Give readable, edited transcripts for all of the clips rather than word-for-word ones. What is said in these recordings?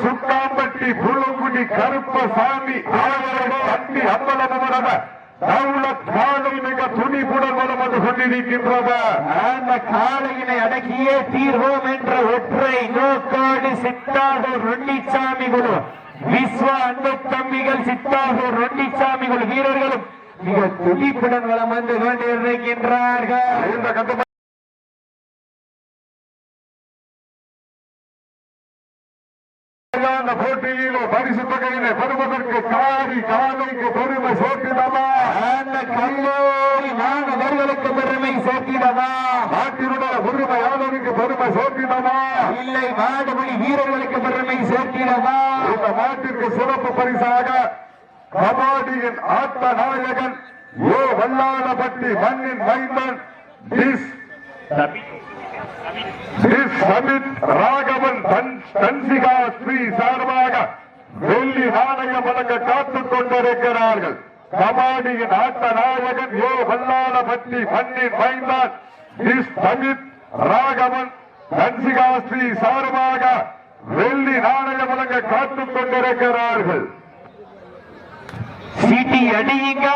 சுட்டாம்பட்டி புழுங்குடி கருப்பசாமி தம்பி அம்பலமுறவ தௌலத் காலை மிக துணிப்புடன் வளம் வந்து கொண்டிருக்கின்றது. அந்த காலையினை அடக்கியே தீர்வோம் என்ற ஒற்றை நோக்கோடு சித்தாகூர் ரொண்டிச்சாமி குழு விஸ்வ அன்பு தம்பிகள் சித்தாகூர் ரொண்டிச்சாமி குழு வீரர்களும் மிக துடிப்புடன் வளம் வந்து கொண்டிருக்கின்றார்கள். இந்த போட்டியிலோ பரிசு தொகையினை பெறுவதற்கு காரி காலைக்கு பெருமை சேர்த்திடவா, அந்த கல்லூரி மாணவர்களுக்கு பெருமை சேர்த்திடவா, நாட்டினுடைய உரிமையாளருக்கு பெருமை சேர்த்திடவா, இல்லை மாடுபடி வீரர்களுக்கு பெருமை சேர்த்திடவா. இந்த நாட்டிற்கு சிறப்பு பரிசாக கபாடியின் ஆட்ட நாயகன் வல்லாளப்பட்டி மண்ணின் மைந்தன் சமித் ராகவன் தன்சிகா ஸ்ரீ சார்பாக வெள்ளி நாணயம் வழங்க காத்துக் கொண்டிருக்கிறார்கள். கபாடியின் ஆட்ட நாயகன் வல்லாளப்பட்டி மண்ணின் மைந்தான் சமித் ராகவன் தன்சிகா ஸ்ரீ சார்பாக வெள்ளி நாணயம் வழங்க காத்துக் கொண்டிருக்கிறார்கள். சீட்டி அடியுங்க,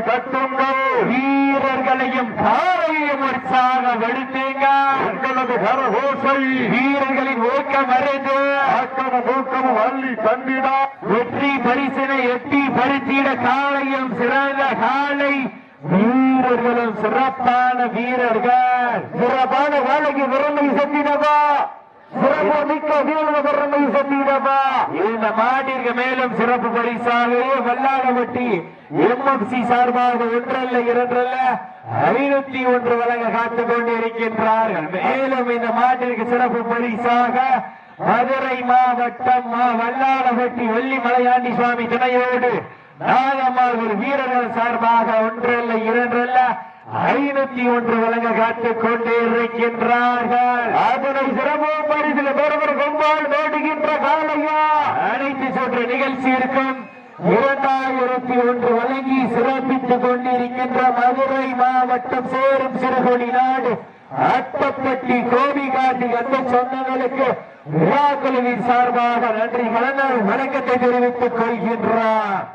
தட்டுங்கள், வீரர்களையும் காலையும் உற்சாகப்படுத்துங்க. உங்களது கரகோசை வீரர்களின் ஊக்கம் அறிந்து ஆக்கமும் ஊக்கமும் அள்ளி தந்திடா வெற்றி பரிசினை எட்டி பறித்திட காலையும் சிறந்த காலை வீரர்களும் சிறப்பான வீரர்கள். சிறப்பான வேலைக்கு விரும்பி சென்றிடவா, சிறப்பு மிக்க வீரர்கள் பெருமை சென்றிடவா. இந்த மாட்டிற்கு மேலும் சிறப்பு பரிசாகவே வல்லாளப்பட்டி எம்எஃப்சி சார்பாக ஒன்றல்ல இரண்டல்ல 501 வழங்க காத்துக் கொண்டிருக்கின்றார்கள். மேலும் இந்த மாட்டிற்கு சிறப்பு பரிசாக மதுரை மாவட்டம் வல்லாளப்பட்டி வெள்ளிமலையாண்டி சுவாமி துணையோடு நாகம்மாள் வீரர்கள் சார்பாக ஒன்றல்ல இரண்டல்ல 501 வழங்க காத்துக் கொண்டே இருக்கின்றார்கள். அதனை சிறப்பு பரிசில் பெறுவர் கொம்பால் வேடுகின்ற காலையா அனைத்து சுற்று நிகழ்ச்சி இருக்கும் 2001 வழங்கி சிறப்பித்துக் கொண்டிருக்கின்ற மதுரை மாவட்டம் சேரும் சிறுகொடி நாடு அட்டப்பட்டி கோபிகாட்டி அந்த சொந்தங்களுக்கு விழாக்குழுவின் சார்பாக நன்றி கலந்த வணக்கத்தை தெரிவித்துக் கொள்கின்றார்.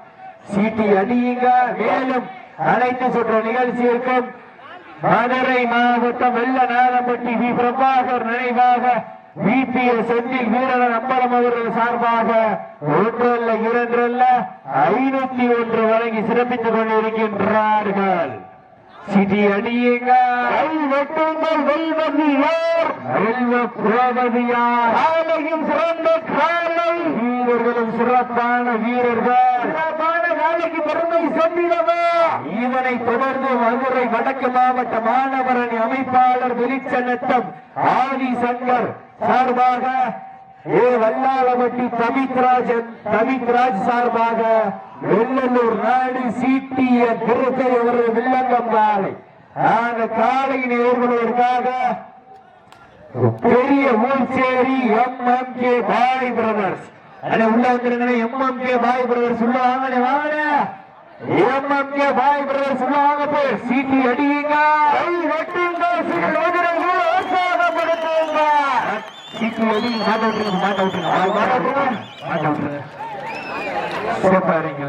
சீட்டி அடியுங்க. மேலும் அனைத்து சுற்று நிகழ்ச்சி இருக்கும் மதுரை மாவட்டம் வெள்ளநாதம்பட்டி வி பிரபாகர் நினைவாக பிபிஎஸ் செந்தில் வீரர் அம்பலம் அவர்கள் சார்பாக ஒன்றல்ல இரண்டல்ல 501 வழங்கி சிறப்பித்துக் கொண்டிருக்கின்றார்கள். சிடி அடியுங்க, வெட்டுங்கள் வெல்வதியார் வெல்வதியார். காலையும் சிறந்த காலை வீரர்களும் சிறப்பான வீரர்கள், சிறப்பான காலைக்கு பெருமை சென்றிடவா. இதனை தொடர்ந்து மதுரை வடக்கு மாவட்ட மாணவரணி அமைப்பாளர் வெளிச்சநத்தம் ஆதி சங்கர் சார்பாக வல்லாளப்பட்டி தமித்ராஜ் சார்பாக வெள்ளலூர் நாடு சீட்டிய திருக்கை அவரது வில்லங்கம் காலை அந்த காலையின் எதிர்கொள்வதற்காக பெரிய ஊர்ச்சேரி எம்எம்கே பாய் பிரதர்ஸ் உள்ள வந்துருங்க. எம்எம்கே பாய் பிரதர்ஸ் உள்ள வாங்க, வாங்க எம்எம்கே பாய் பிரதர்ஸ் உள்ள வாங்க. போய் சீட்டி அடியுங்க, வெட்டுங்க, உற்சாகப்படுத்துங்க. சீட்டி அடி மாட்ட விட்டுருங்க. சிறப்பா இருங்க.